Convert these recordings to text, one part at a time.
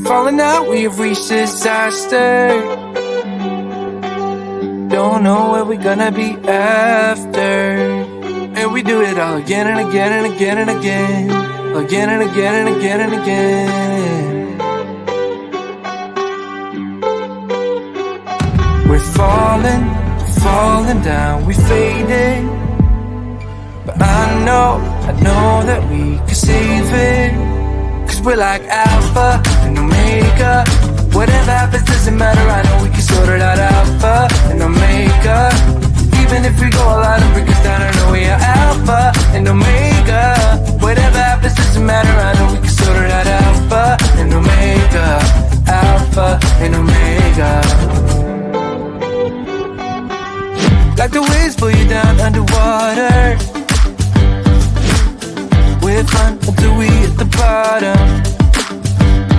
We're falling out, we have reached disaster. Don't know where we're gonna be after. And we do it all again and again and again and again. Again and again and again and again. We're falling down, we fading. But I know that we can save it. Cause we're like alpha and omega. Whatever happens doesn't matter, I know we can sort it out. Alpha and omega. Even if we go all out and break us down, I know we are alpha and omega. Whatever happens doesn't matter, I know we can sort it out. Alpha and omega. Alpha and omega. Like the waves pull you down underwater. We're fun until we hit the bottom.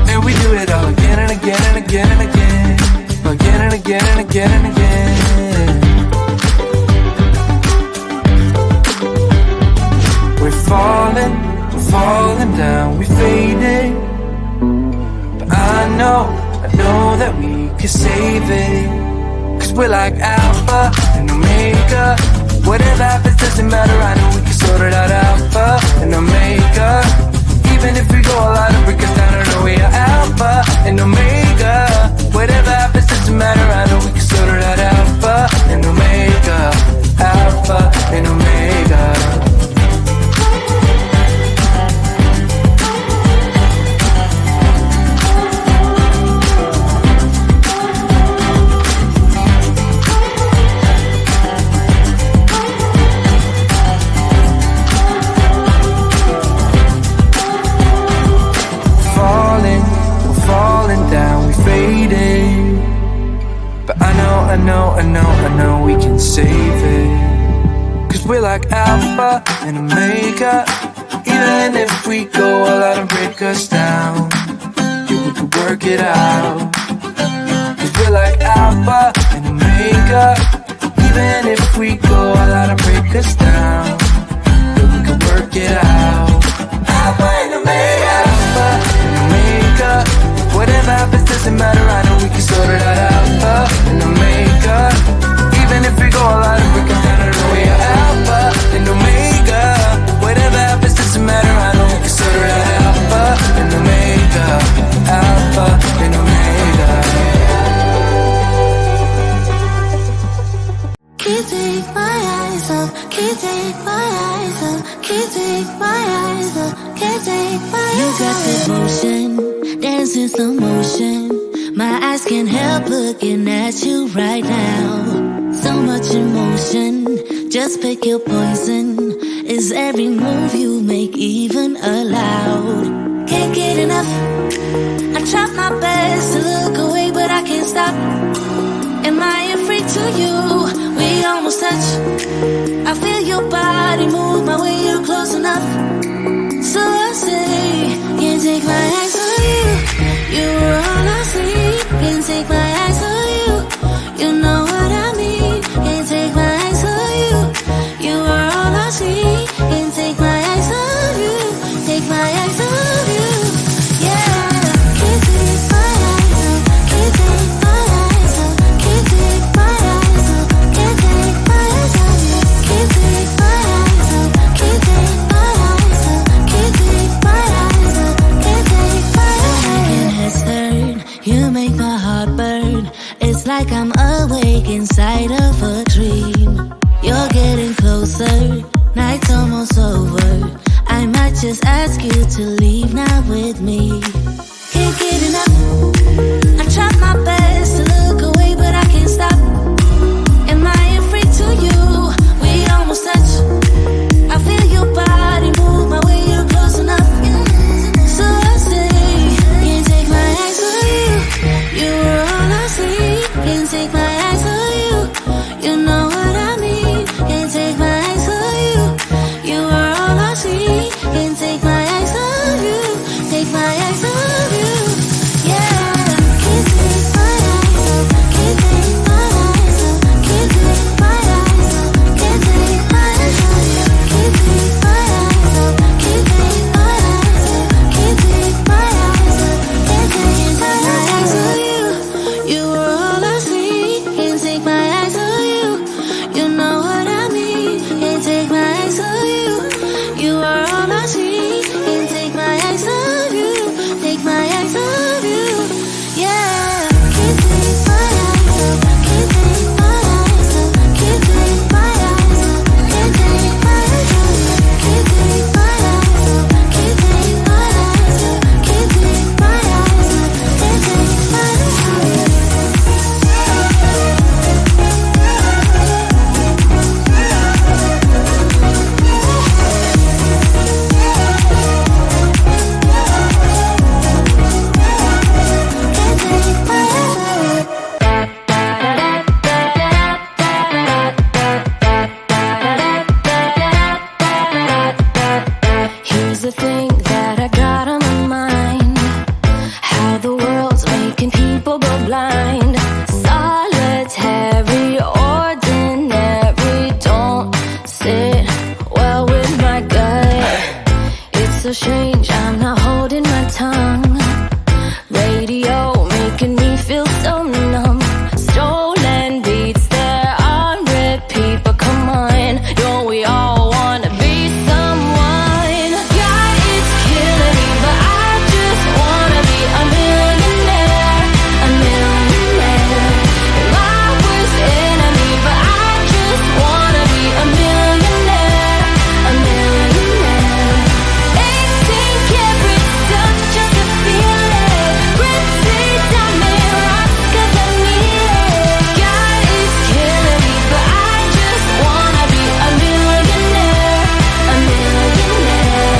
And we do it all again and again and again and again. Again and again and again and again. We're falling down, we fading. But I know that we can save it. Cause we're like alpha and omega. Whatever happens doesn't matter, I know we can sort it out. Alpha and omega. Even if we go all out and break us down, I know we are alpha and omega. Whatever happens doesn't matter, I know we can sort it out. Alpha and omega. Alpha and omega. I know we can save it. Cause we're like alpha and omega. Even if we go all out and break us down, we can work it out. Cause we're like alpha and omega. Even if we go all out and break us down, we can work it out. Alpha and omega. Alpha and omega. Whatever happens doesn't matter, I know we can sort it out. Alpha and omega. Even if we go all out and break it down, I know we are alpha and omega. Whatever happens doesn't matter, I know we can sort it out. Alpha and omega. Alpha and omega. Can't take my eyes off, can't take my eyes off, can't take my eyes off, can't take my eyes off. You got that motion, dance in slow motion. My eyes can't help looking at you right now. So much emotion, just pick your poison. Is every move you make even allowed? Can't get enough. I try my best to look away, but I can't stop. Am I afraid to you? We almost touch. I feel your body move my way, you're close enough. So I say, can't take my eyes on you. You were all I see. Can't take my eyes on you. You know what I mean. Can't take my eyes on you. You were all I see. Can't take my eyes on you. Take my eyes on you. Yeah. Can't take my eyes off. Can't take my eyes off. Can't take my eyes off. Can't take my eyes on you. Can't take my eyes off. Can't take my eyes off. Can't take my eyes off. Can't take my eyes off. Second head turn, you make my heart burn. It's like I'm awake inside of a dream. You're getting closer, night's almost over. I might just ask you to leave now with me. Can't get enough. I try my best to look away, but I can't stop. Am I afraid to you? We almost touch. I feel your body move my way, you're close enough. So I say, can't take my eyes on you. You were all I see. Can't take my eyes on you. You know what I mean. Can't take my eyes on you. You were all I see. Can't take my eyes on you. Take my eyes on you. Yeah. Can't take my eyes off. Can't take my eyes off. Can't take my eyes off. Can't take my eyes on you. Can't take my eyes off. Can't take my eyes off. Can't take my eyes off. Can't take change, I'm not holding my tongue. Radio making me feel so numb. Stolen beats, they're on repeat. But come on, don't we all wanna be someone? God, it's killing me, but I just wanna be a millionaire. A millionaire. My worst enemy, but I just wanna be a millionaire. A millionaire. 18 karat stuff just to feel it. Ritzy diamond rocks 'cause I need it. God, it's killing me, but I just wanna be a millionaire. A millionaire.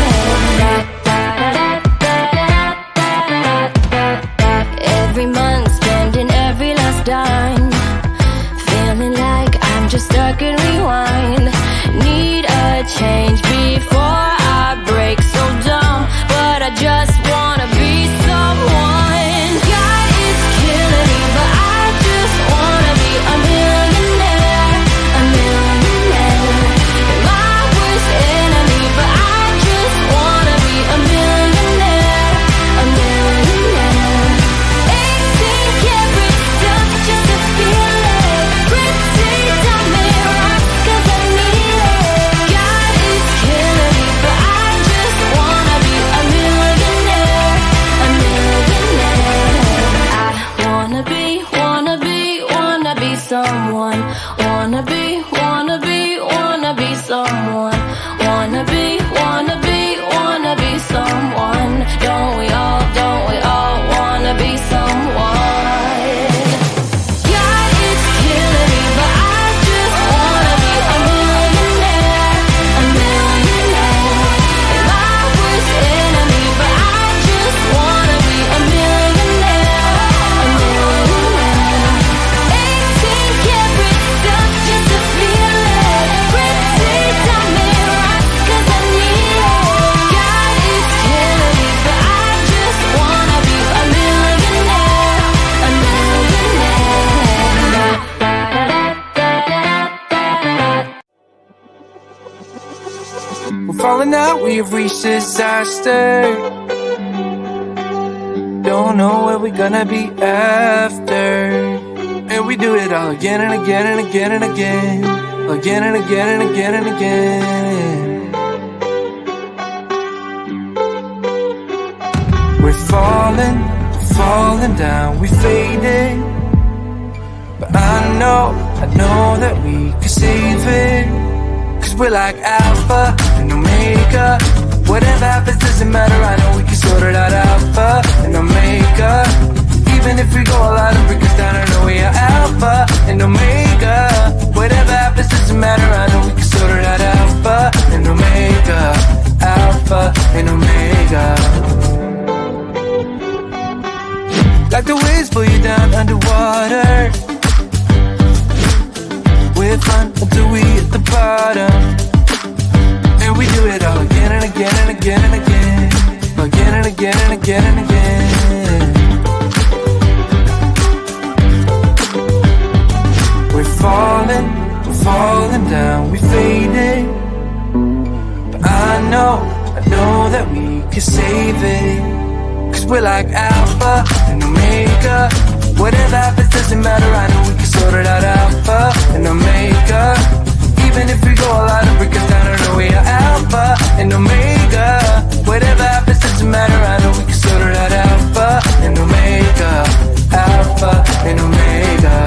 Every month spending every last dime, feeling like I'm just stuck in rewind. Need a change before I break. So dumb, but I just wanna be someone. God, it's killing me, but I just wanna be a millionaire. A millionaire. My worst enemy, but I just wanna be a millionaire. A millionaire. 18 karat stuff just to feel it. Ritzy diamond rocks 'cause I need it. God, it's killing me, but I just wanna be a millionaire. A millionaire. I wanna be someone. Wanna be someone. Wanna be someone. Don't we all wanna be someone? God, it's killing me, but I just wanna be a millionaire. A millionaire. My worst enemy, but I just wanna be a millionaire. A millionaire. 18 karat stuff just to feel it. Ritzy diamond rocks 'cause I need it. God, it's killing me, but I just wanna be a millionaire. A millionaire. We're falling out, we have reached disaster. Don't know where we're gonna be after. And we do it all again and again and again and again. Again and again and again and again. We're falling down, we faded. But I know that we can save it. 'Cause we're like alpha and omega. Whatever happens doesn't matter, I know we can sort it out. Alpha and omega. Even if we go all out and break us down, I know we are alpha and omega. Whatever happens doesn't matter, I know we can sort it out. Alpha and omega. Alpha and omega. Like the waves pull you down underwater. We're fun until we hit the bottom. And we do it all again and again and again and again. Again and again and again and again. We're falling down, we faded. But I know that we can save it. 'Cause we're like alpha and omega. Whatever happens doesn't matter, I know we can sort it out. Alpha and omega. Even if we go all out and break us down, I know we are alpha and omega. Whatever happens doesn't matter, I know we can sort it out. Alpha and omega. Alpha and omega.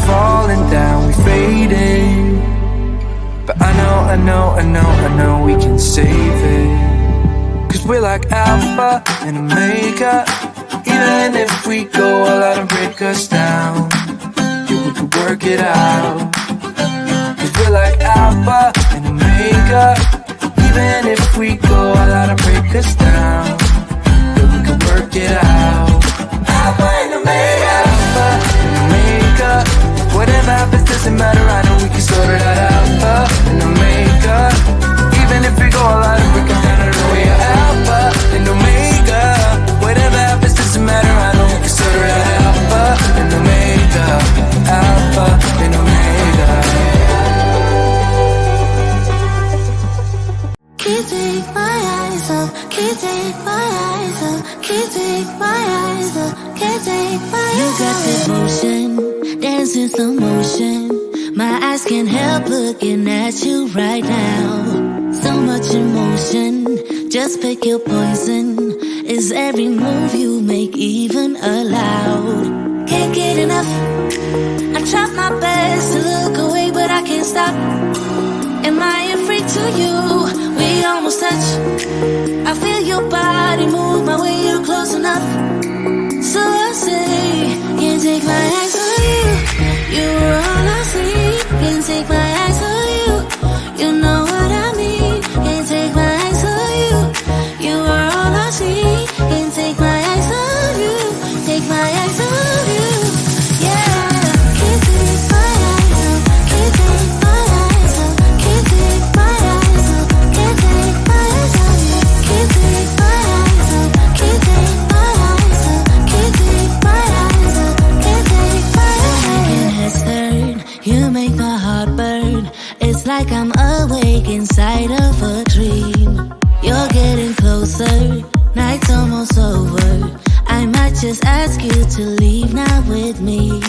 Falling down, we faded. But I know we can save it. 'Cause we're like alpha and omega. Even if we go all out and break us down, yeah, we can work it out. 'Cause we're like alpha and omega. Even if we go all out and break us down, yeah, we can work it out. Alpha and omega. Alpha and omega. Whatever happens doesn't matter, I know we can sort take my eyes off, can't take my eyes off. You got devotion, dancing slow motion. My eyes can't help looking at you right now. So much emotion, just pick your poison. Is every move you make even allowed? Can't get enough. I try my best to look away, but I can't stop. Am I a freak to you? We almost touch. I feel your body move my way, you're close enough. So I say, can't take my eyes on you. You were all I see. Can't take my eyes on you. You know what I mean. Can't take my eyes on you. You were all I see. Can't take my eyes on you. Take my eyes on you. Yeah. Can't take my eyes off. Can't take my eyes off. Can't take my eyes off. Can't take my eyes off you. Can't take my eyes off. Can't take my eyes off. Can't take my eyes off. Can't take my eyes off. Making heads turn, you make my heart burn. It's like I'm awake inside of a dream. You're getting closer, night's almost over. I might just ask you to leave now with me.